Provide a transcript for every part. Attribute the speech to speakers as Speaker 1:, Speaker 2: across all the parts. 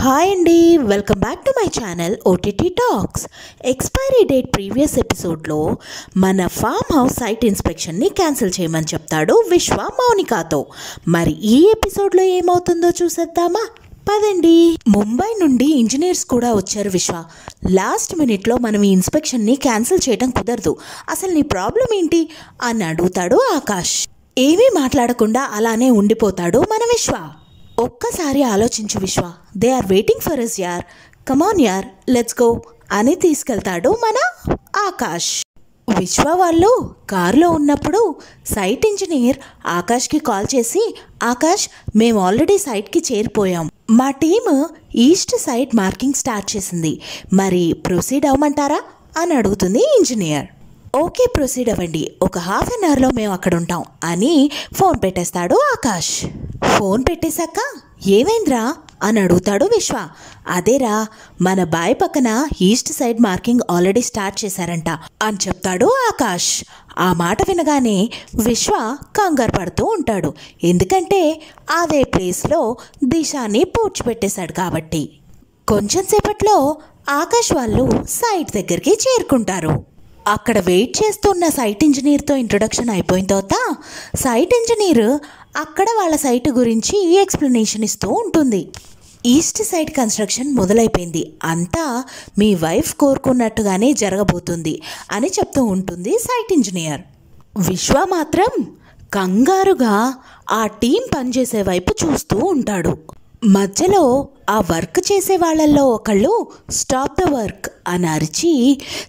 Speaker 1: Hi అండి, welcome back to my channel OTT talks. Expiry date previous ఎపిసోడ్లో మన farm house site ఇన్స్పెక్షన్ని cancel చేయమని చెప్తాడు విశ్వ మౌనికాతో. మరి ఈ ఎపిసోడ్లో ఏమవుతుందో చూసేద్దామా? పదండి. ముంబై నుండి ఇంజనీర్స్ కూడా వచ్చారు విశ్వ. లాస్ట్ మినిట్లో మనం ఈ ఇన్స్పెక్షన్ని క్యాన్సిల్ చేయడం కుదరదు, అసలు నీ ప్రాబ్లం ఏంటి అని అడుగుతాడు ఆకాష్. ఏమీ మాట్లాడకుండా అలానే ఉండిపోతాడు మన విశ్వ. ఒక్కసారి ఆలోచించు Vishwa, they are waiting for us యార్, కమాన్ యార్, లెట్స్ గో అని తీసుకెళ్తాడు మన ఆకాష్. విశ్వ వాళ్ళు కారులో ఉన్నప్పుడు సైట్ ఇంజనీర్ ఆకాష్కి కాల్ చేసి, ఆకాష్ మేము ఆల్రెడీ సైట్కి చేరిపోయాం, మా team east side marking start చేసింది, మరి ప్రొసీడ్ అవ్వమంటారా అని అడుగుతుంది ఇంజనీర్. ఓకే ప్రొసీడ్ అవ్వండి, ఒక హాఫ్ అన్ అవర్లో మేము అక్కడ ఉంటాం అని ఫోన్ పెట్టేస్తాడు ఆకాష్. ఫోన్ పెట్టేశాక ఏమైందిరా అని అడుగుతాడు విశ్వ. అదేరా, మన బాయ్ పక్కన east side marking already start చేశారంట అని చెప్తాడు ఆకాష్. ఆ మాట వినగానే విశ్వ కంగారు పడుతూ ఉంటాడు, ఎందుకంటే అదే ప్లేస్లో దిశాని పూడ్చిపెట్టేశాడు కాబట్టి. కొంచెం సేపట్లో ఆకాష్ వాళ్ళు సైట్ దగ్గరికి చేరుకుంటారు. అక్కడ వెయిట్ చేస్తున్న సైట్ ఇంజనీర్తో ఇంట్రొడక్షన్ అయిపోయిన తర్వాత సైట్ ఇంజనీర్ అక్కడ వాళ్ళ సైట్ గురించి ఎక్స్ప్లెనేషన్ ఇస్తూ ఉంటుంది. ఈస్ట్ సైడ్ కన్స్ట్రక్షన్ మొదలైపోయింది, అంతా మీ వైఫ్ కోరుకున్నట్టుగానే జరగబోతుంది అని చెప్తూ ఉంటుంది సైట్ ఇంజనీర్. విశ్వ మాత్రం కంగారుగా ఆ టీం పనిచేసే వైపు చూస్తూ ఉంటాడు. మధ్యలో ఆ వర్క్ చేసే వాళ్ళల్లో ఒకళ్ళు స్టాప్ ద వర్క్ అని అరిచి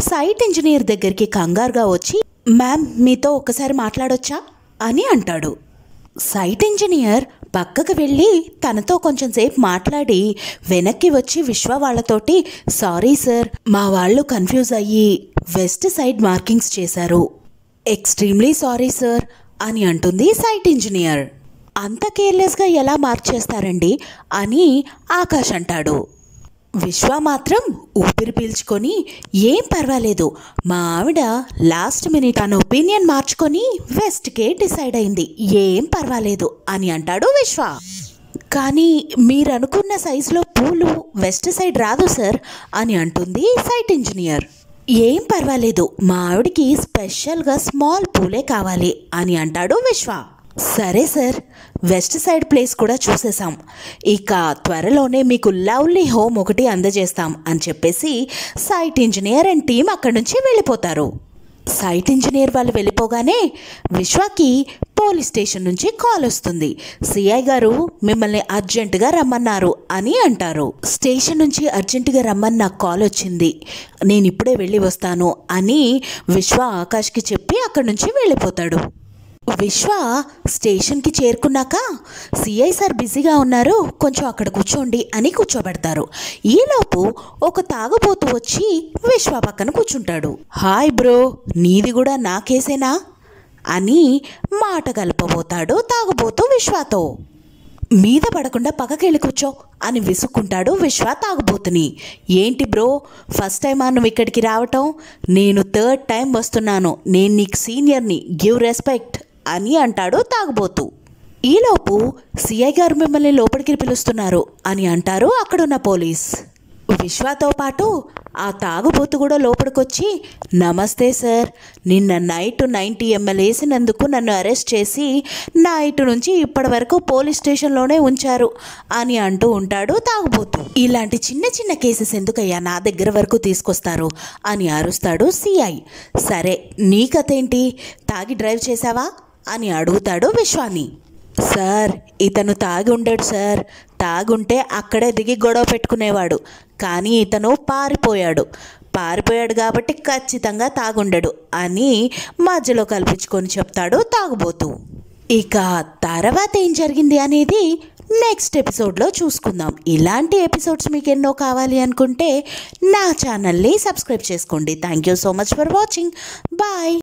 Speaker 1: సైట్ ఇంజనీర్ దగ్గరికి కంగారుగా వచ్చి, మ్యామ్ మీతో ఒకసారి మాట్లాడొచ్చా అని అంటాడు. సైట్ ఇంజనీర్ పక్కకు వెళ్ళి తనతో కొంచెం సేపు మాట్లాడి వెనక్కి వచ్చి విశ్వ వాళ్ళతోటి, సారీ సార్, మా వాళ్ళు కన్ఫ్యూజ్ అయ్యి వెస్ట్ సైడ్ మార్కింగ్స్ చేశారు, ఎక్స్ట్రీమ్లీ సారీ సార్ అని అంటుంది సైట్ ఇంజనీర్. అంత కేర్లెస్గా ఎలా మార్క్ చేస్తారండి అని ఆకాష్ అంటాడు. విశ్వ మాత్రం ఊపిరి పీల్చుకొని, ఏం పర్వాలేదు, మా ఆవిడ లాస్ట్ మినిట్ తన ఒపీనియన్ మార్చుకొని వెస్ట్కే డిసైడ్ అయింది, ఏం పర్వాలేదు అని అంటాడు విశ్వ. కానీ మీరు అనుకున్న సైజులో పూలు వెస్ట్ సైడ్ రాదు సార్ అని అంటుంది సైట్ ఇంజనీర్. ఏం పర్వాలేదు, మా ఆవిడకి స్పెషల్గా స్మాల్ పూలే కావాలి అని అంటాడు విశ్వ. సరే సార్, వెస్ట్ సైడ్ ప్లేస్ కూడా చూసేసాం, ఇక త్వరలోనే మీకు లవ్లీ హోమ్ ఒకటి అందజేస్తాం అని చెప్పేసి సైట్ ఇంజనీర్ అండ్ టీం అక్కడి నుంచి వెళ్ళిపోతారు. సైట్ ఇంజనీర్ వాళ్ళు వెళ్ళిపోగానే విశ్వకి పోలీస్ స్టేషన్ నుంచి కాల్ వస్తుంది. సిఐ గారు మిమ్మల్ని అర్జెంటుగా రమ్మన్నారు అని అంటారు. స్టేషన్ నుంచి అర్జెంటుగా రమ్మని నాకు కాల్ వచ్చింది, నేను ఇప్పుడే వెళ్ళి వస్తాను అని విశ్వ ఆకాష్కి చెప్పి అక్కడి నుంచి వెళ్ళిపోతాడు. విశ్వ స్టేషన్కి చేరుకున్నాక సిఐ సార్ బిజీగా ఉన్నారు, కొంచెం అక్కడ కూర్చోండి అని కూర్చోబెడతారు. ఈలోపు ఒక తాగుబోతు వచ్చి విశ్వ పక్కన కూర్చుంటాడు. హాయ్ బ్రో, నీది కూడా నా కేసేనా అని మాట కలపబోతాడు తాగుబోతు విశ్వతో. మీద పడకుండా పక్కకెళ్ళి కూర్చో అని విసుక్కుంటాడు విశ్వ తాగుబోతుని. ఏంటి బ్రో, ఫస్ట్ టైమా నువ్వు ఇక్కడికి రావటం? నేను థర్డ్ టైం వస్తున్నాను, నేను నీకు సీనియర్ని, గివ్ రెస్పెక్ట్ అని అంటాడు తాగుబోతు. ఈలోపు సిఐ గారు మిమ్మల్ని లోపలికి పిలుస్తున్నారు అని అంటారు అక్కడున్న పోలీస్. విశ్వతో పాటు ఆ తాగుబోతు కూడా లోపలికొచ్చి, నమస్తే సార్, నిన్న నైట్ 90 ml వేసినందుకు నన్ను అరెస్ట్ చేసి నైట్ నుంచి ఇప్పటి వరకు పోలీస్ స్టేషన్లోనే ఉంచారు అని అంటూ ఉంటాడు తాగుబోతు. ఇలాంటి చిన్న చిన్న కేసెస్ ఎందుకయ్యా నా దగ్గర వరకు తీసుకొస్తారు అని అరుస్తాడు సిఐ. సరే నీ కథ ఏంటి, తాగి డ్రైవ్ చేసావా అని అడుగుతాడు విశ్వాని. సార్ ఇతను తాగి ఉండడు సార్, తాగుంటే అక్కడే దిగి గొడవ పెట్టుకునేవాడు, కానీ ఇతను పారిపోయాడు కాబట్టి ఖచ్చితంగా తాగుండడు అని మధ్యలో కల్పించుకొని చెప్తాడు తాగుబోతు. ఇక తర్వాత ఏం జరిగింది అనేది నెక్స్ట్ ఎపిసోడ్లో చూసుకుందాం. ఇలాంటి ఎపిసోడ్స్ మీకు ఎన్నో కావాలి అనుకుంటే నా ఛానల్ని సబ్స్క్రైబ్ చేసుకోండి. Thank you so much for watching. Bye.